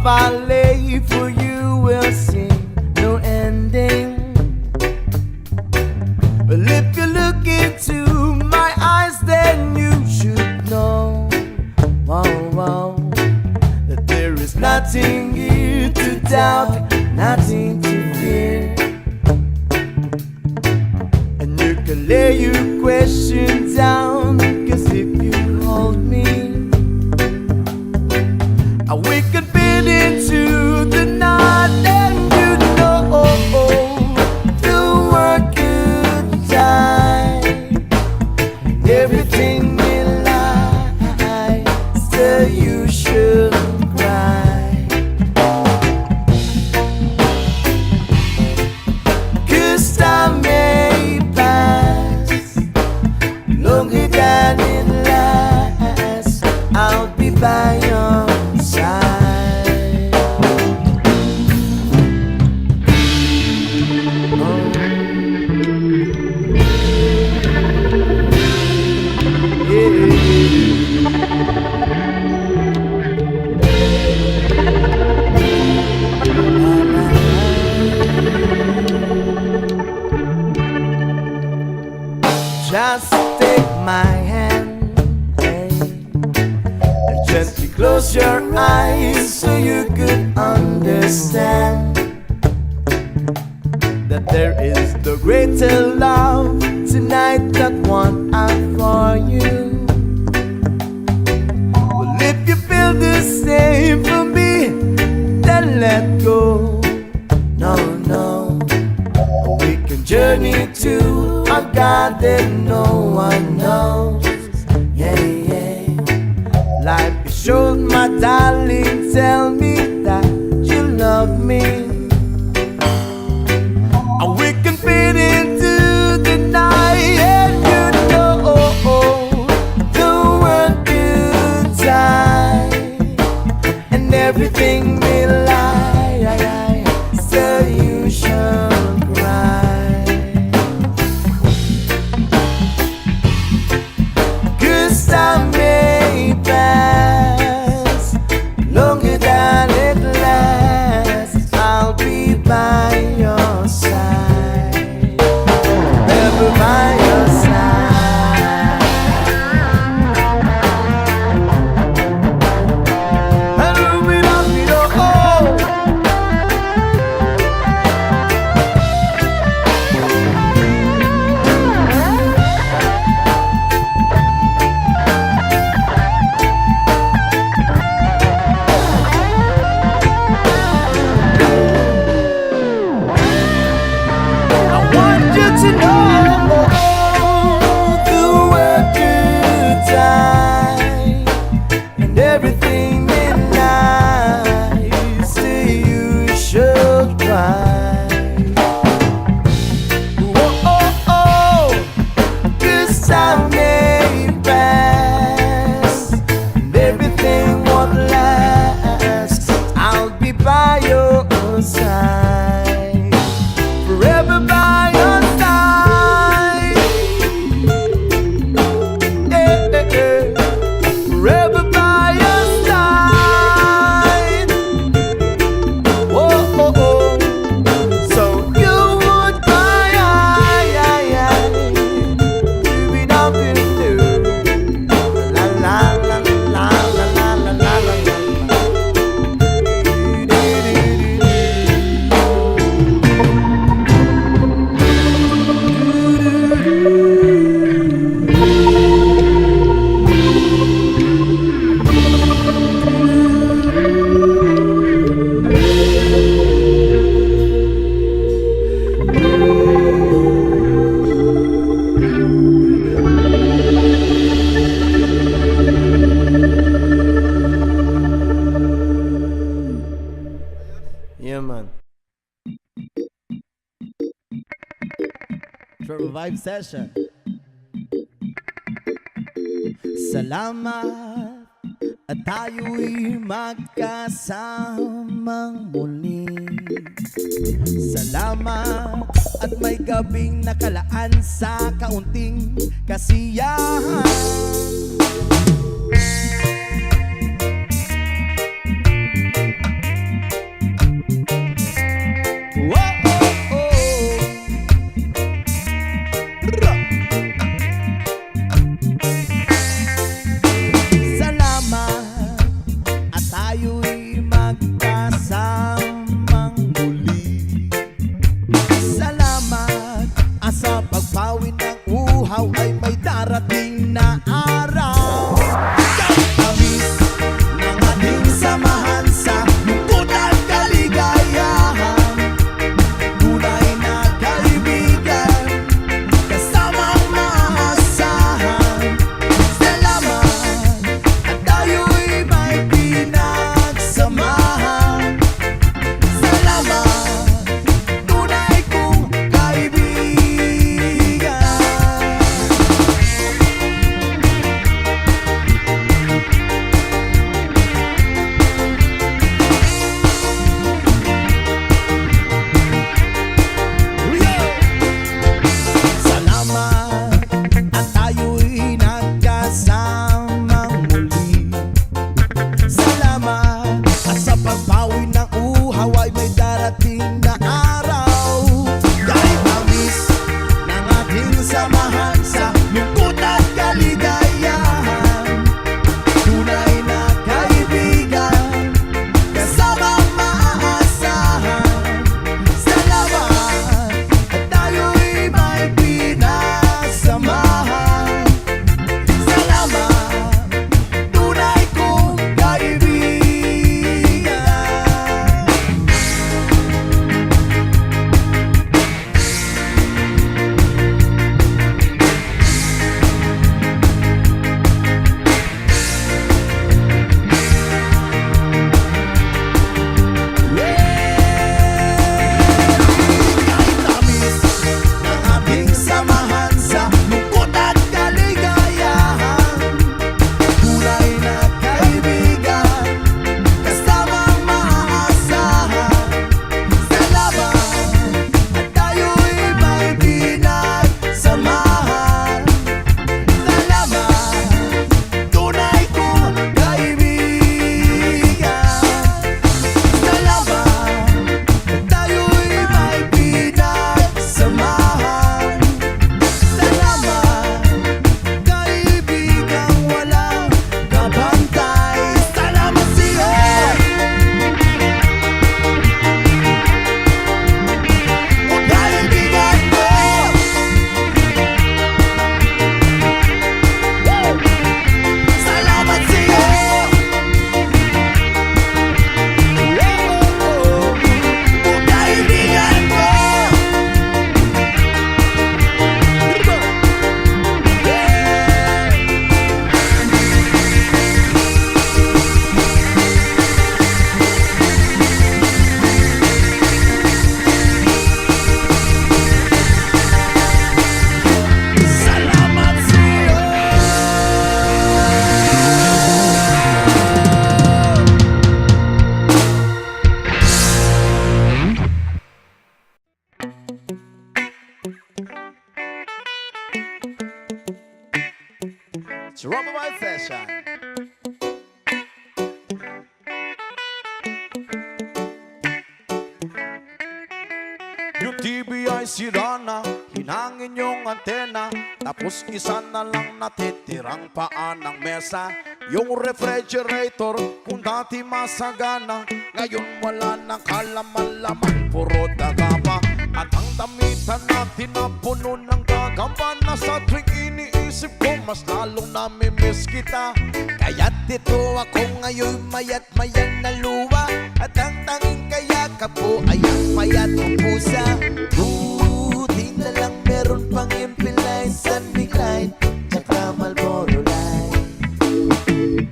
I lay for you will see no ending. Well, if you look into my eyes, then you should know, wow, wow, that there is nothing here to doubt, nothing to fear. And you can lay your questions down, 'cause if you hold me, we can fit into the night, and you know the world good time. Everything in life, so you shouldn't cry. 'Cause time may pass longer than it lasts. I'll be by your side. Just take my hand, hey, and gently close your eyes so you could understand that there is no greater love tonight that one I for you. Well, if you feel the same for me, then let go. No, no, we can journey to a garden no one knows. Yeah, yeah. Life is short, my darling. Tell me that you love me. And we can fit into the night, and you know the world good time, and everything will lie, so you should cry. 'Cause time may pass longer than it lasts. I'll be by your side, ever by your side. And we'll be loving you all. I want you to know the word good time, and everything in life, say you should try. Oh, oh, oh, 'cause time may pass, and everything won't last. I'll be by your side, forever by your side. Yeah, yeah, yeah. Forever by your side. Oh, oh, oh. So you would buy, you be nothing to do. La la la la la la la la la la. Yeah, man. Travel Vibe Session. Salamat at tayo'y magkasamang muli. Salamat at may gabing nakalaan sa kaunting kasiyahan. ay sira na, hinangin yung antena, tapos isa na lang natitirang paa ng mesa. Yung refrigerator, kung dati masagana, ngayon wala nang kalaman-laman, puro daga pa. At ang damitan natin na puno ng gagamba, na sa tuwing iniisip ko, mas lalong namimiss kita. Kaya't dito ako ngayon mayat-mayan na luwa, at ang tanging kayakap ko ay ang payat ng pusa. Buti na lang meron pang impilay, Sunbig Light, tsaka Marlboro Light.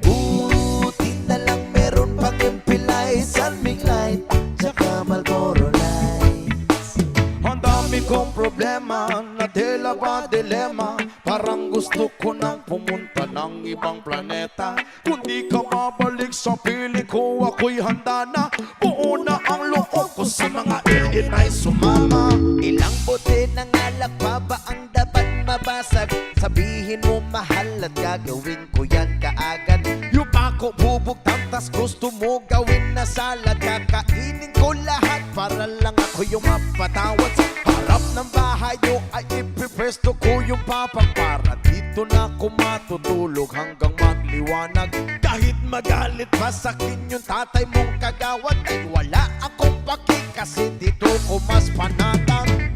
Buti na lang meron pang impilay, Sunbig Light, tsaka Marlboro Lights. Ang dami kong problema, na tila ba dilema, parang gusto ko nang pumunta ng ibang planeta. Kung di ka babalik sa pili ko, ako'y handa na. Buo na ang loob ko sa mga alien ay sumama. Ilang bote ng alak pa ba ang dapat mabasag? Sabihin mo mahal at gagawin ko yan kaagad. Yung ako bubugtang, tas gusto mo gawin na salad. Kakainin ko lahat para lang ako yung mapatawad. Sa harap ng bahay nyo ay ipipresto ko yung papang, para dito na ako matutulog hanggang magliwanag. Kahit magalit pa sa'kin yung tatay mong kagawad, ay wala akong paki kasi dito ko mas panatag.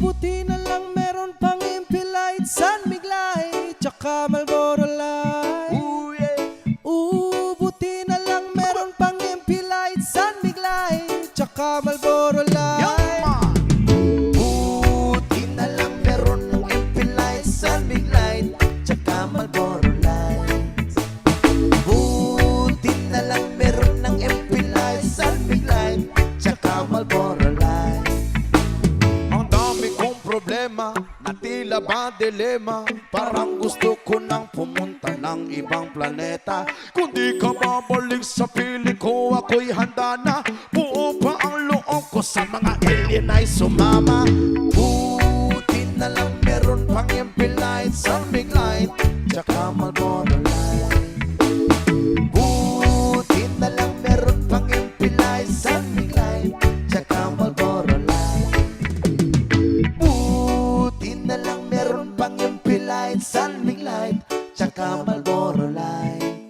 Buti na lang meron pang impilay, Sunbig Light, tsaka Marlboro Light. Buti na lang meron pang impilay, Sunbig Light, tsaka Marlboro Light. Buti na lang meron ng impilay, Sunbig Light, tsaka Marlboro Light. Buti na lang meron ng impilay, Sunbig Light, tsaka Marlboro Light. Ang dami kong problema, na tila ba dilema, parang gusto ko nang pumunta ng ibang planeta. Kung di ka babalik sa pili ko, ako'y handa na. Buo pa ang loob ko sa mga alien ay sumama. Buti na lang meron pang impilay, Sunbig Light, tsaka Marlboro Light. Buti na lang meron pang impilay, Sunbig Light, tsaka Marlboro Light. Buti na lang meron pang impilay, Sunbig Light, tsaka Marlboro Light.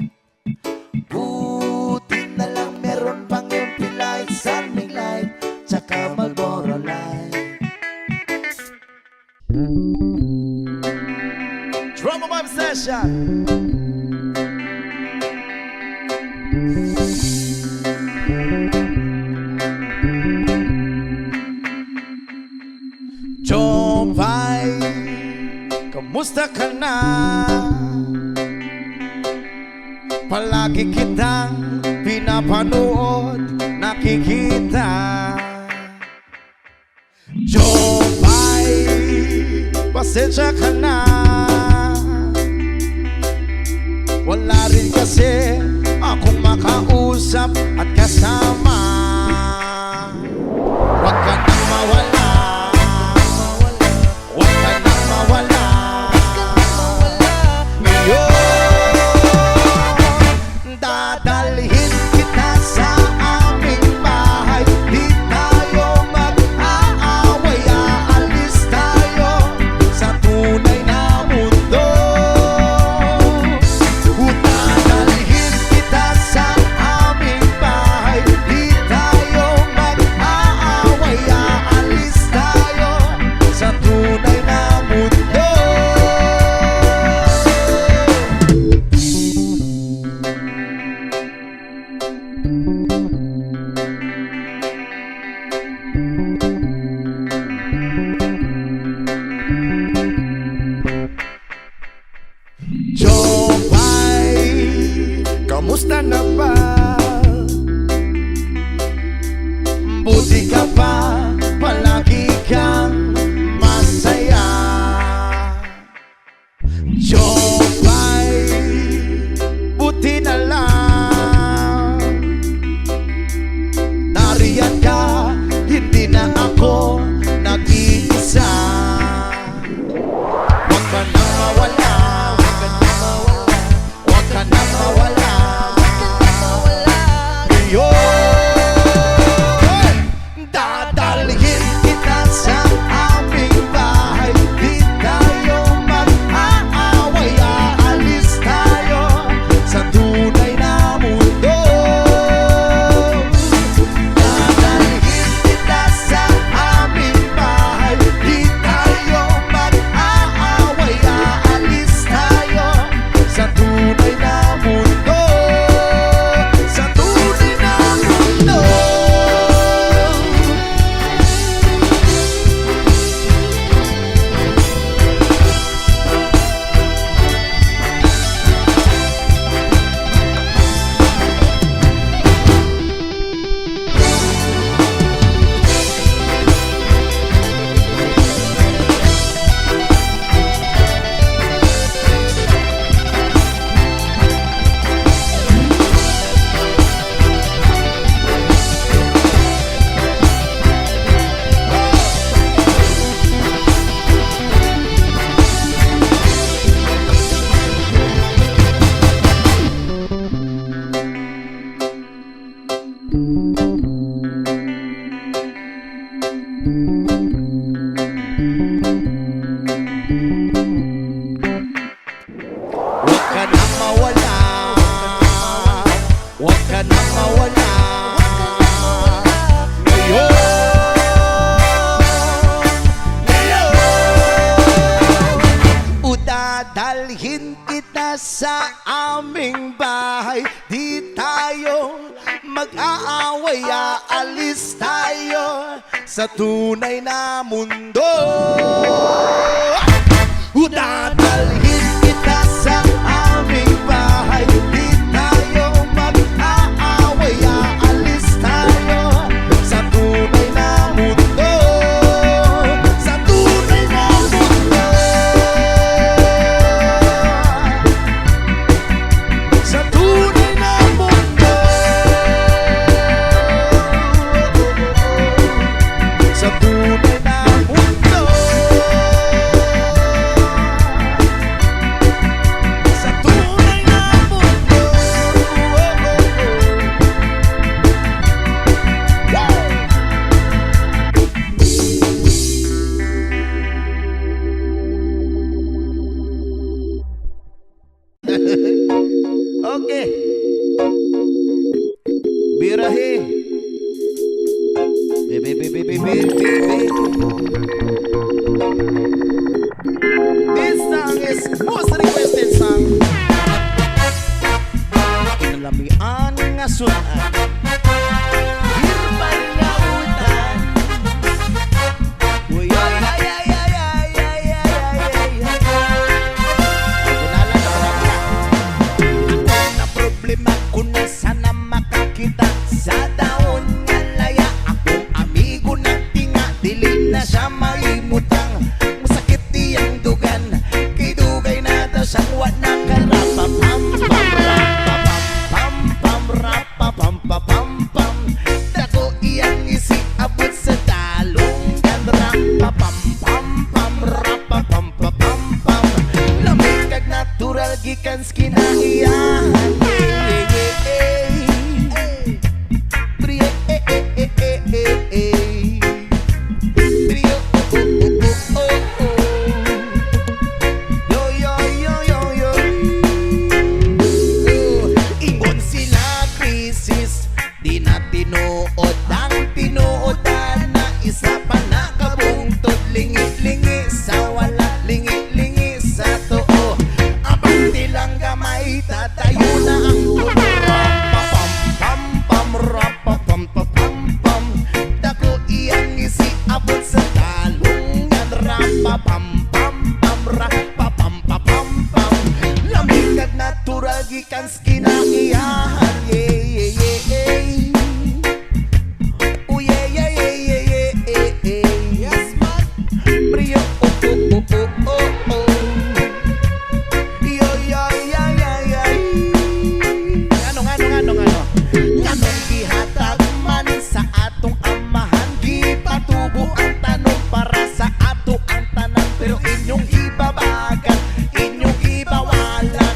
Buti na lang meron pang impilay, Sunbig Light, tsaka Marlboro Light. Drum of obsession. Jopay, kamusta ka na? Palagi kitang pinapanood, nakikita. Jopay, pasensya ka na. Wala rin kasi akong makausap at kasama. Huwag ka nang mawala, huwag ka nang mawala. Ngayon, dadalhin kita sa aming bahay. Di tayo mag-aaway, aalis tayo sa tunay na mundo. Dadalhin kita sa aming bahay. Di tayo mag-aaway, aalis tayo sa tunay na mundo. Jopay, kamusta na ba? Buti ka pa, palagi kang masaya. Jopay, buti na lang nariyan ka, hindi na ako nag-iisa. Huwag ka nang mawala, huwag ka nang mawala, huwag ka nang mawala. ka na mawala. Ngayon, dadalhin kita sa aming bahay. Di tayo mag-aaway, aalis tayo sa tunay na mundo. Dadalhin kita sa aming bahay. Di tayo mag-aaway, aalis tayo sa tunay na mundo. Sa tunay na mundo. Sa tunay na mundo. Sa tunay na mundo. Sa tunay na mundo. Okay. Birahe. This song is most requested song. Inalamian nga sunan. Hirbal nga utan. Uy, ay, ay, ay, ay, ay, ay, ay, ay, ay. Ako na problema kung sana makakita sa daon nga laya. Akong amigo na tinga, dili na siya maimutang. Masakit diyang dugan, kay dugay na daw siyang wala karapa. Pam pam rapa pam pam rapa pam pam pam. Dako iyang isiabot sa talong kan rapa pam pam pam rapa pam pam pam. Lamig kag natural gikan skinaiyahan. Ingon sila krisis, di na tinuod ang tinuodan na isa pa nakabungtod. Lingi-lingi sa wala, lingi-lingi sa too. Abang nilang gamay, tatayo na ang pam-pam-pam-pam-pam-pam. Dako iyang isiabot sa talungan. Rapa-pam-pam-pam-rapa-pam-pam-pam. Lamig at natural gikan skinaiyahan. Yeah, yeah, yeah, yeah. Oh, yeah, yeah, yeah, yeah, yeah, yeah. Yes, man. Brio, oh, oh, oh, oh, oh, oh. Yo, yo, yo, yo, yo. Ano? Nganong gihatag man sa atong amahan. Gipatubo ang tanong para sa ato ang tanan. Pero inyong ibabagan, inyong ibawalan.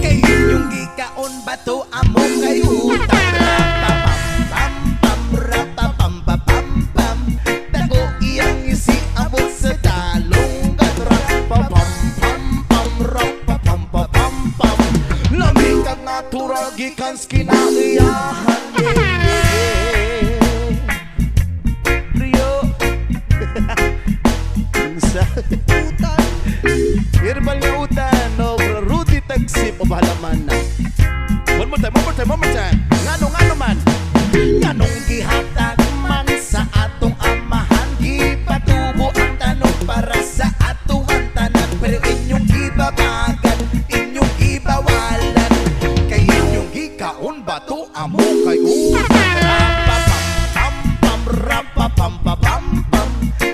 Kay inyong gikaon bato amo kay utang. Rapa-pam-pam-pam-rapa-pam-pam-pam. Dako iyang isiabot sa talunggan. Rapa-pam-pam-pam-rapa-pam-pam-pam. Lamig kag natural gikan skinaiyahan. Rio. Sa utan. Herbal nga utan. No, Rudy Tagsip o bahalaman na. One more time. Ngano man. Nganong gihatag man sa atong amahan. Gipatubo ang tanong para sa ato ang tanan. Pero inyong ibabagan, inyong ibawalan. Kay inyong gikaon bato amo kay utang. Rapa-pam-pam-pam-rapa-pam-pam-pam.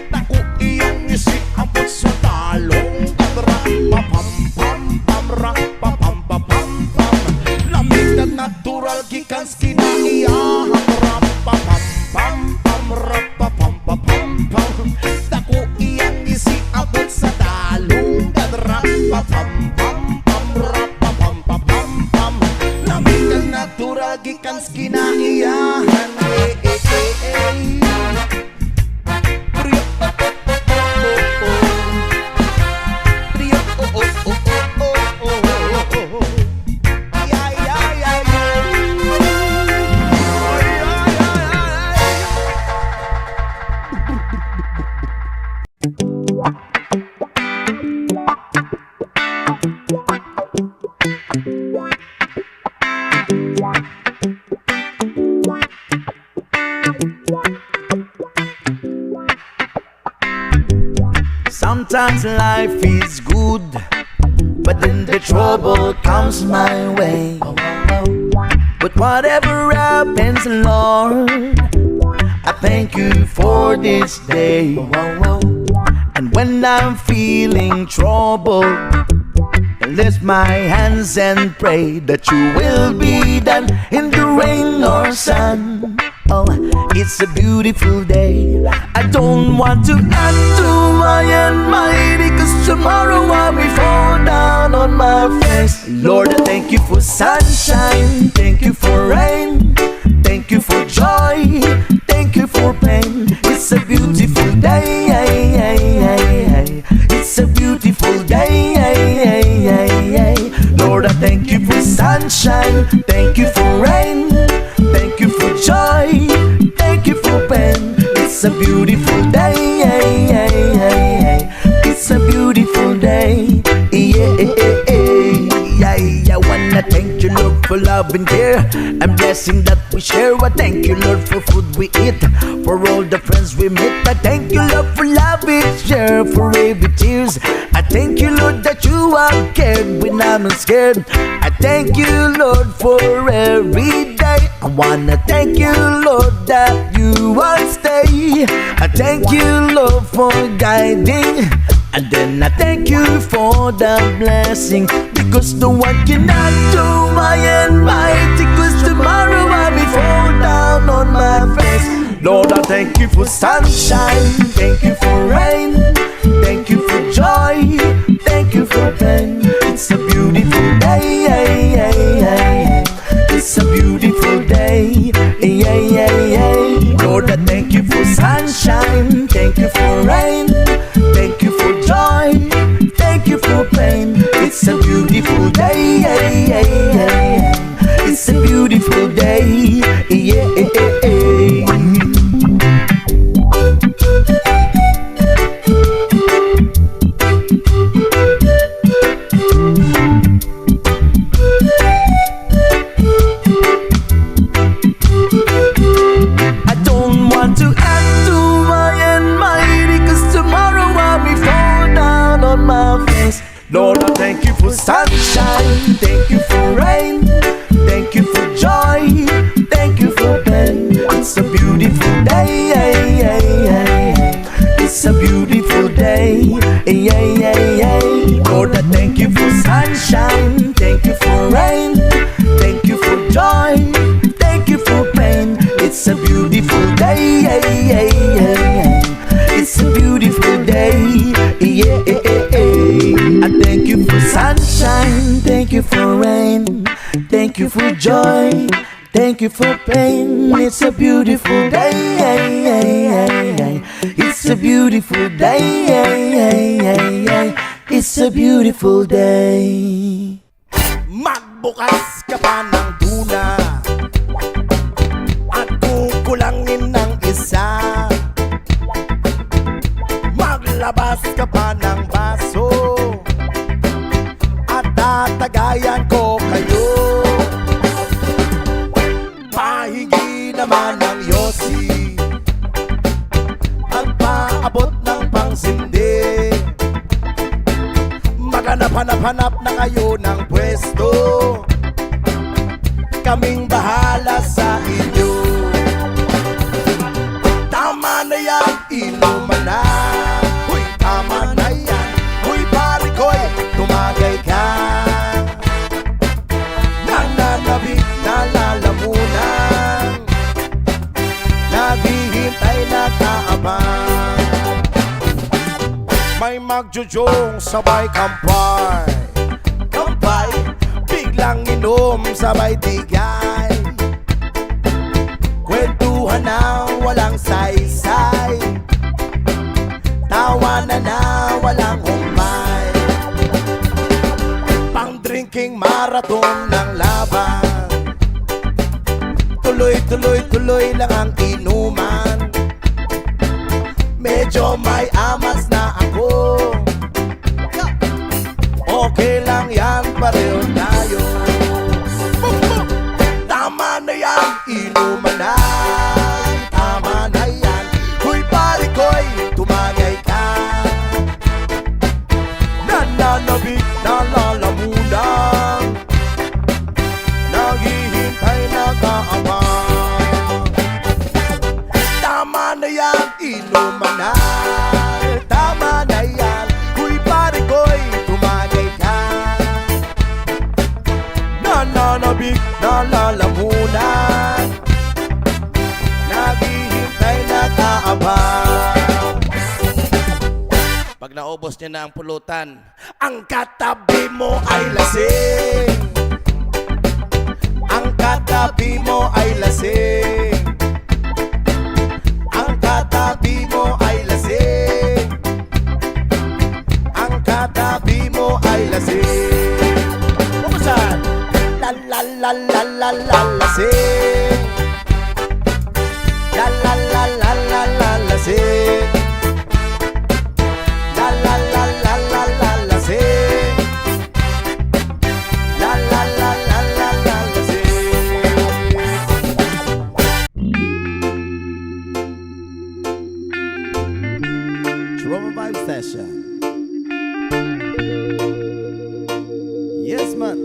Dako iyang isiabot sa talong. Rapa-pam-pam-pam-rapa-pam-pam-pam. Lamig at natural gikan skinaiyahan. Rapa-pam-pam-pam-rapa-pam-pam-pam. Dako iyang isiabot sa talong. Rapa-pam-pam-pam-rapa-pam-pam-pam. Lamig at natural gikan skinaiyahan. Sometimes life is good, but then the trouble comes my way. But whatever happens, Lord, I thank you for this day. And when I'm feeling troubled, I lift my hands and pray that you will be done in the rain or sun. Oh, it's a beautiful day. I don't want to add to my anxiety, 'cause tomorrow I may fall down on my face. Lord, I thank you for sunshine, thank you for rain, thank you for joy, thank you for pain. It's a beautiful day. It's a beautiful day. Lord, I thank you for sunshine, thank you for rain, thank you for joy, thank you for pain. It's a beautiful day. It's a beautiful day. I wanna thank you, Lord, for love and care and blessing that we share. I thank you, Lord, for food we eat, for all the friends we meet. I thank you, Lord, for love we share, for every tears. I thank you, Lord, that you are cared when I'm not scared. I thank you, Lord, for every day. I wanna thank you, Lord, that you will stay. I thank you, Lord, for guiding. And then I thank you for the blessing, because no one cannot do my mighty, 'cause tomorrow I may fall down on my face. Lord, I thank you for sunshine, thank you for rain, thank you for joy, thank you for pain. It's a beautiful day. It's a beautiful day. Lord, I thank you for sunshine, thank you for rain, thank you for joy, thank you for pain. It's a beautiful day. It's a beautiful day. I don't want to add to my mighty, 'cause tomorrow I may fall down on my face. Lord, I thank you for sunshine, thank you for rain, thank you for joy, thank you for pain. It's a beautiful day. It's a beautiful day. Lord, I thank you for sunshine, thank you for rain, thank you for joy, thank you for pain. It's a beautiful day. It's a beautiful day. I thank you for sunshine, thank you for rain, thank you for joy, thank you for pain. It's a beautiful day. It's a beautiful day. It's a beautiful day. Magbukas ka pa ng tuna at kukulangin ng isa. Maglabas ka pa ng baso at tatagayan ko kayo. Pahingi naman ng yosi at paabot ng pangsindi. Maghanap-hanap na kayo ng pwesto, kaming bahala sa inyo. Tama na yan, inuman na. Huy, tama na yan. Huy, pare ko'y tumagay ka. Nananabik na lalamunan, naghihintay na kaabang. May magjujong sabay kampay, biglang inom sabay tigay. Kwentuhan na walang saysay, tawanan na walang humpay. Pang-drinking marathon ng laban, tuloy lang ang inuman. Medyo may amas na ako, okay lang yan, pareho tayo. Tama na yan. inuman na. Tama na yan, huy pare ko'y tumagay ka. Nananabik, nalalamunan, naghihintay, nag-aabang. Tama na yan, inuman na. Tama na yan, huy pare ko'y tumagay ka. Nananabik, nalalamunan, naghihintay, nag-aabang. Pag naubos niya na ang pulutan, Ang katabi mo ay lasing. Ang katabi mo ay lasing. Ang katabi mo ay lasing. Ang katabi mo ay lasing. Kumusan? La la la la la la lasing. La la la la la la lasing. La la la la la la lasing. La la la la la la lasing. Trauma Vibe Session. Yes, man.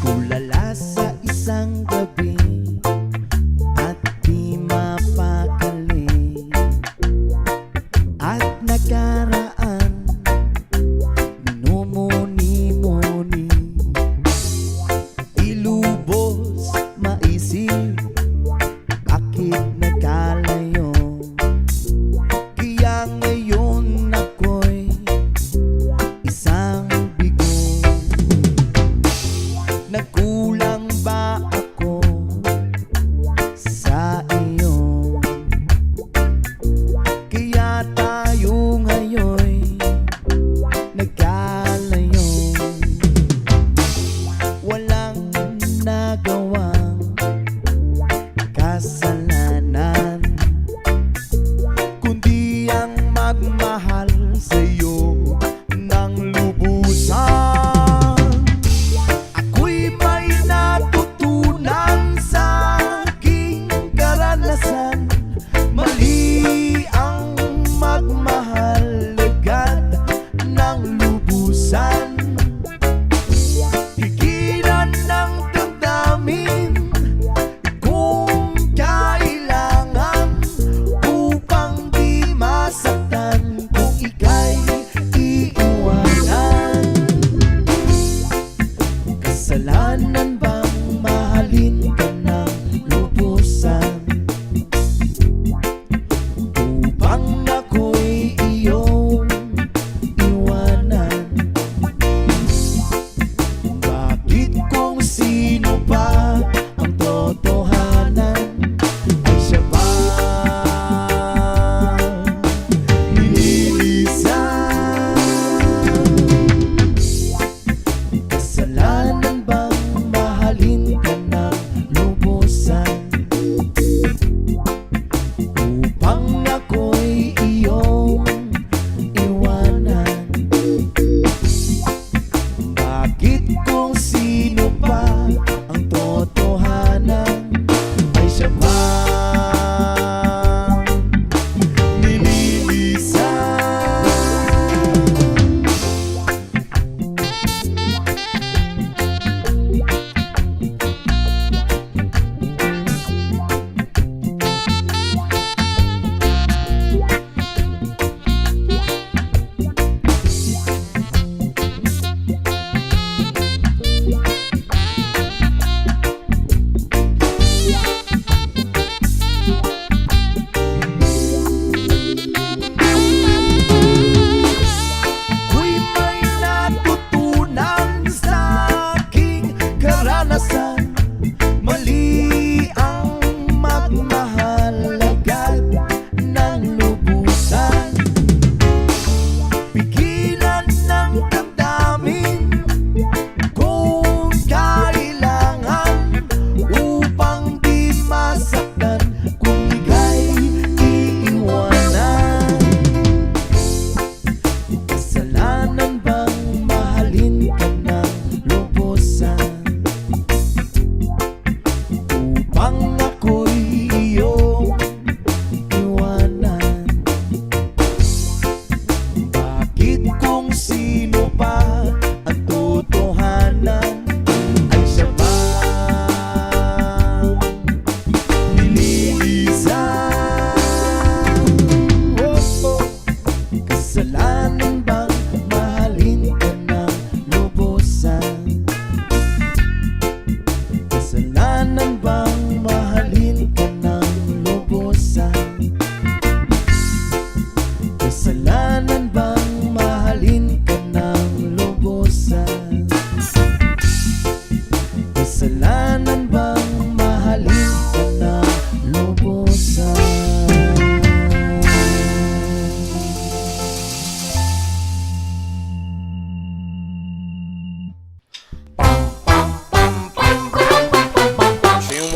Tulala sa isang gabi at di mapakali, at nakaraan minumuni-muni, ilubos maisip bakit nagkalayo. Kaya ngayon ako'y isang bigo. Nagkulang ba ako sa iyo? Kaya tayo ngayon'y nagkalayo. Walang nagawang kasalanan, kundi ang magmahal sa'yo ng lubusan. Ako'y may natutunan sa aking karanasan. Mali ang magmahal agad ng lubusan. Pigilan ng damdamin kung kailangan, upang di masaktan kung ika'y iiwanan. Kasalanan bang mahalin ka ng lubusan, upang ako'y iyong iwanan? Bakit kung sino pa ang totohanan ay siya pa nililisan? Kasalanan bang mahalin ka ng lubusan, upang ako'y iyong iwanan? Bakit kung sino pa ang totohanan ay siya pa nililisan?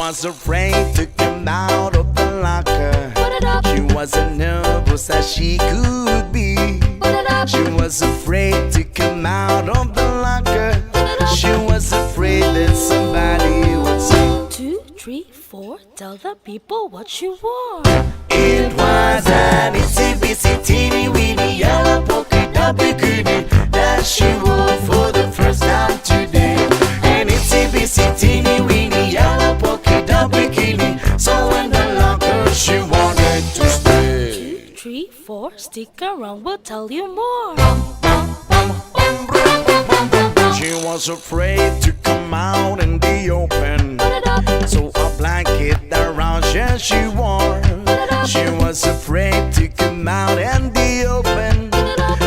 was afraid to come out of the locker. Put it up. She was as nervous as she could be. Put it up. She was afraid to come out of the locker. She was afraid that somebody would say, 2, 3, 4, tell the people what you wore. it was an itsy bitsy teeny weeny yellow polka dot bikini that she wore for the first time today. An itsy bitsy teeny weeny yellow polka dot bikini. So in the locker she wanted to stay. 2, 3, 4, stick around, we'll tell you more. She was afraid to come out in the open, Put it up. so a blanket around her she wore. She was afraid to come out in the open,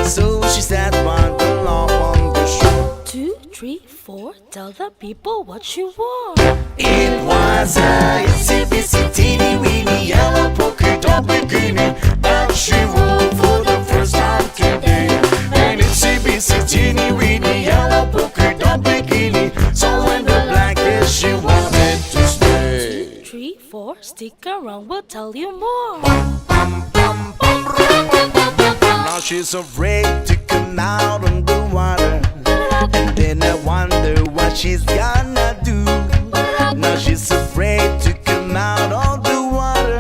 so she sat by the log on the shore. 2, 3, 4, tell the people what you wore. It was a itsy bitsy teeny weeny yellow polka dot bikini that she wore for the first time today. An itsy bitsy teeny weeny yellow polka dot bikini. So in the blanket she wanted to stay. 3, 4, stick around, we'll tell you more. Now she's afraid to come out on the water, and then I wonder what she's gonna do. Now she's afraid to come out on the water,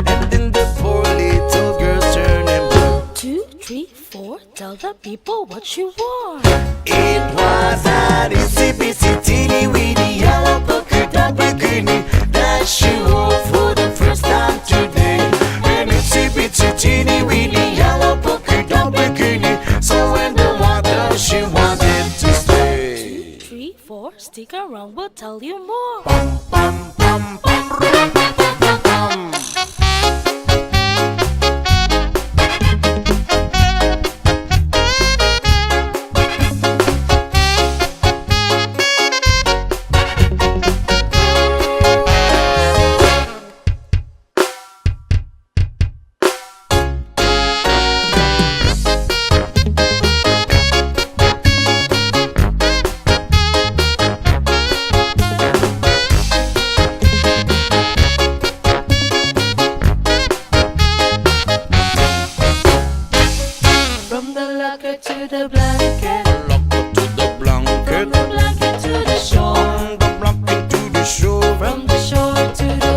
and then the poor little girl's turning blue. 2, 3, 4, tell the people what you wore. It was an itsy bitsy teeny weeny yellow polka dot bikini that she wore for the first time today. An itsy bitsy teeny weeny yellow polka dot bikini. So in the water she wanted to stay. 3, 4, stick around, we'll tell you more. From the locker to the blanket, Locker to the from blanket, the blanket to the shore, on the blanket to the shore. from the shore to the